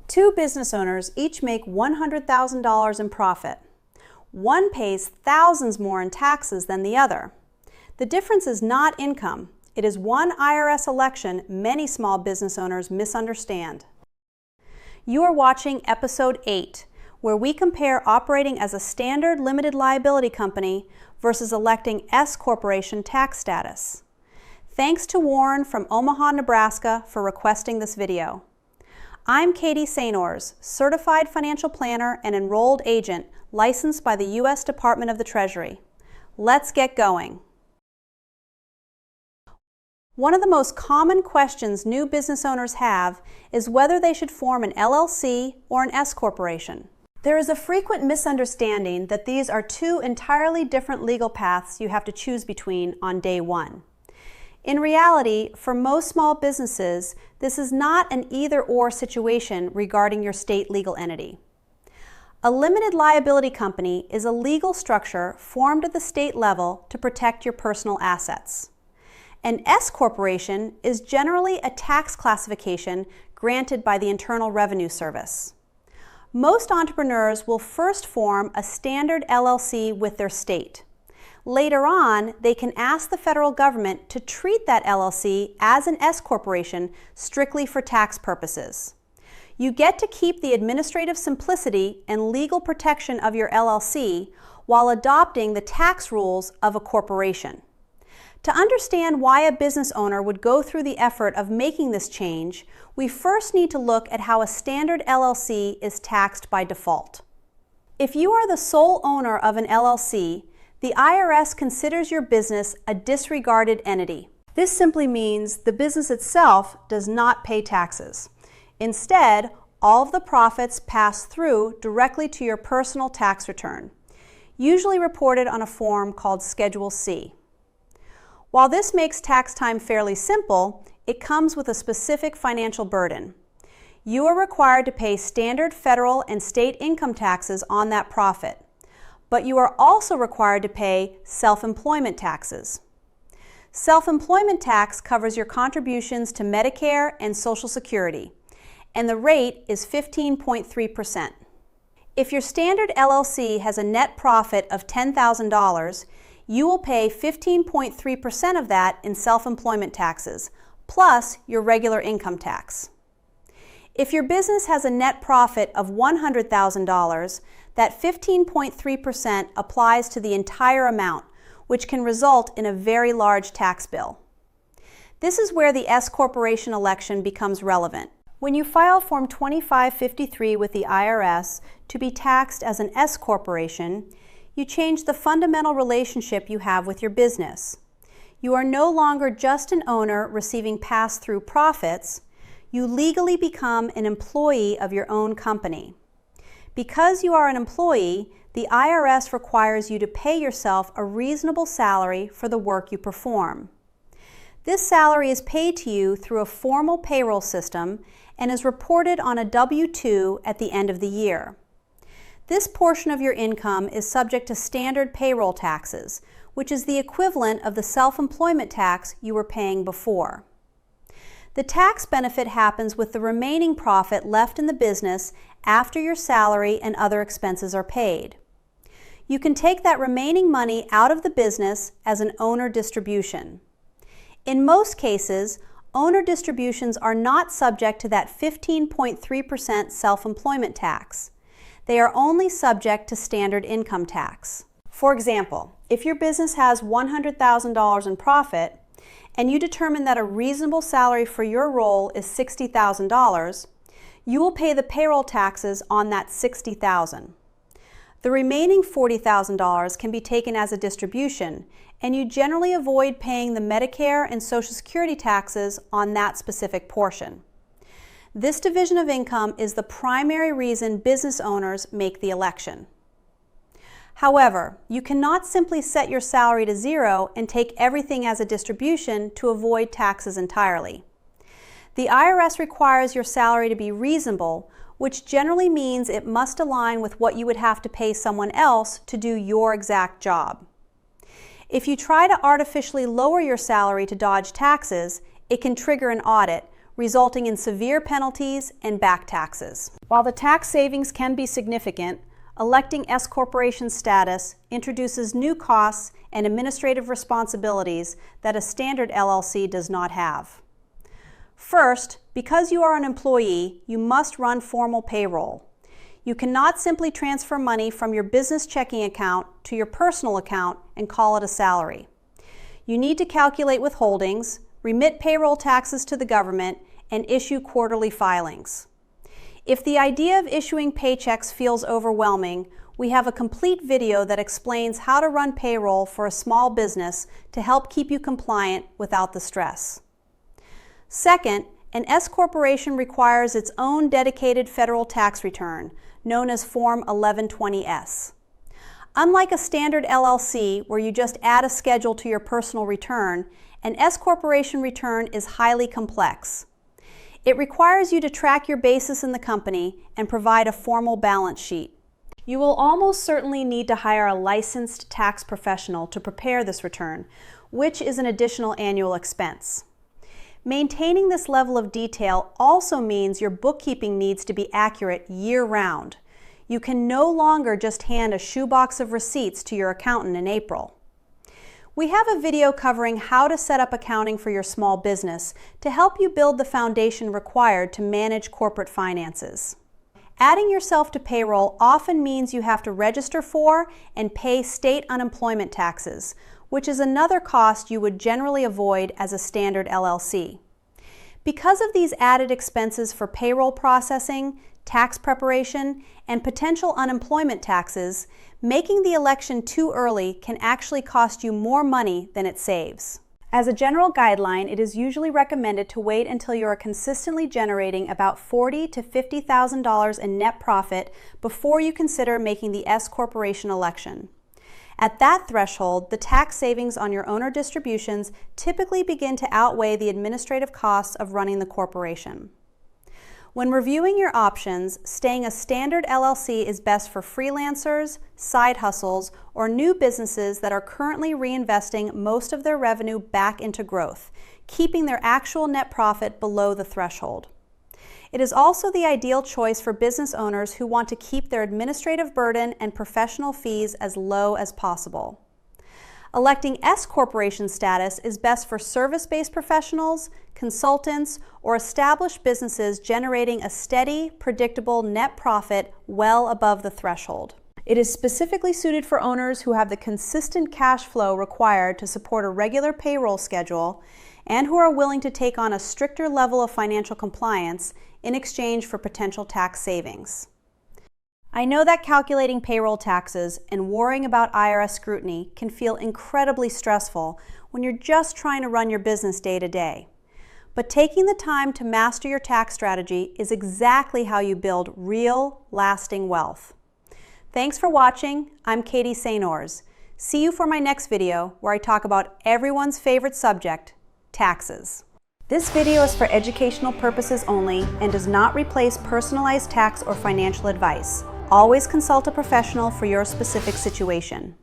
Two business owners each make $100,000 in profit. One pays thousands more in taxes than the other. The difference is not income. It is one IRS election many small business owners misunderstand. You are watching Episode 8, where we compare operating as a standard limited liability company versus electing S-Corporation tax status. Thanks to Warren from Omaha, Nebraska for requesting this video. I'm Katie Sainors, Certified Financial Planner and Enrolled Agent licensed by the U.S. Department of the Treasury. Let's get going. One of the most common questions new business owners have is whether they should form an LLC or an S-Corporation. There is a frequent misunderstanding that these are two entirely different legal paths you have to choose between on day one. In reality, for most small businesses, this is not an either-or situation regarding your state legal entity. A limited liability company is a legal structure formed at the state level to protect your personal assets. An S-Corporation is generally a tax classification granted by the Internal Revenue Service. Most entrepreneurs will first form a standard LLC with their state. Later on, they can ask the federal government to treat that LLC as an S-Corporation strictly for tax purposes. You get to keep the administrative simplicity and legal protection of your LLC while adopting the tax rules of a corporation. To understand why a business owner would go through the effort of making this change, we first need to look at how a standard LLC is taxed by default. If you are the sole owner of an LLC, the IRS considers your business a disregarded entity. This simply means the business itself does not pay taxes. Instead, all of the profits pass through directly to your personal tax return, usually reported on a form called Schedule C. While this makes tax time fairly simple, it comes with a specific financial burden. You are required to pay standard federal and state income taxes on that profit, but you are also required to pay self-employment taxes. Self-employment tax covers your contributions to Medicare and Social Security, and the rate is 15.3%. If your standard LLC has a net profit of $10,000, you will pay 15.3% of that in self-employment taxes, plus your regular income tax. If your business has a net profit of $100,000, that 15.3% applies to the entire amount, which can result in a very large tax bill. This is where the S-Corporation election becomes relevant. When you file Form 2553 with the IRS to be taxed as an S-Corporation, you change the fundamental relationship you have with your business. You are no longer just an owner receiving pass-through profits. You legally become an employee of your own company. Because you are an employee, the IRS requires you to pay yourself a reasonable salary for the work you perform. This salary is paid to you through a formal payroll system and is reported on a W-2 at the end of the year. This portion of your income is subject to standard payroll taxes, which is the equivalent of the self-employment tax you were paying before. The tax benefit happens with the remaining profit left in the business after your salary and other expenses are paid. You can take that remaining money out of the business as an owner distribution. In most cases, owner distributions are not subject to that 15.3% self-employment tax. They are only subject to standard income tax. For example, if your business has $100,000 in profit and you determine that a reasonable salary for your role is $60,000, you will pay the payroll taxes on that $60,000. The remaining $40,000 can be taken as a distribution, and you generally avoid paying the Medicare and Social Security taxes on that specific portion. This division of income is the primary reason business owners make the election. However, you cannot simply set your salary to zero and take everything as a distribution to avoid taxes entirely. The IRS requires your salary to be reasonable, which generally means it must align with what you would have to pay someone else to do your exact job. If you try to artificially lower your salary to dodge taxes, it can trigger an audit, resulting in severe penalties and back taxes. While the tax savings can be significant, electing S-Corporation status introduces new costs and administrative responsibilities that a standard LLC does not have. First, because you are an employee, you must run formal payroll. You cannot simply transfer money from your business checking account to your personal account and call it a salary. You need to calculate withholdings, remit payroll taxes to the government, and issue quarterly filings. If the idea of issuing paychecks feels overwhelming, we have a complete video that explains how to run payroll for a small business to help keep you compliant without the stress. Second, an S-Corporation requires its own dedicated federal tax return, known as Form 1120-S. Unlike a standard LLC where you just add a schedule to your personal return, an S-Corporation return is highly complex. It requires you to track your basis in the company and provide a formal balance sheet. You will almost certainly need to hire a licensed tax professional to prepare this return, which is an additional annual expense. Maintaining this level of detail also means your bookkeeping needs to be accurate year-round. You can no longer just hand a shoebox of receipts to your accountant in April. We have a video covering how to set up accounting for your small business to help you build the foundation required to manage corporate finances. Adding yourself to payroll often means you have to register for and pay state unemployment taxes, which is another cost you would generally avoid as a standard LLC. Because of these added expenses for payroll processing, tax preparation, and potential unemployment taxes, making the election too early can actually cost you more money than it saves. As a general guideline, it is usually recommended to wait until you are consistently generating about $40,000 to $50,000 in net profit before you consider making the S-Corporation election. At that threshold, the tax savings on your owner distributions typically begin to outweigh the administrative costs of running the corporation. When reviewing your options, staying a standard LLC is best for freelancers, side hustles, or new businesses that are currently reinvesting most of their revenue back into growth, keeping their actual net profit below the threshold. It is also the ideal choice for business owners who want to keep their administrative burden and professional fees as low as possible. Electing S-Corporation status is best for service-based professionals, consultants, or established businesses generating a steady, predictable net profit well above the threshold. It is specifically suited for owners who have the consistent cash flow required to support a regular payroll schedule and who are willing to take on a stricter level of financial compliance in exchange for potential tax savings. I know that calculating payroll taxes and worrying about IRS scrutiny can feel incredibly stressful when you're just trying to run your business day to day. But taking the time to master your tax strategy is exactly how you build real, lasting wealth. Thanks for watching. I'm Katie St. Ors. See you for my next video where I talk about everyone's favorite subject, taxes. This video is for educational purposes only and does not replace personalized tax or financial advice. Always consult a professional for your specific situation.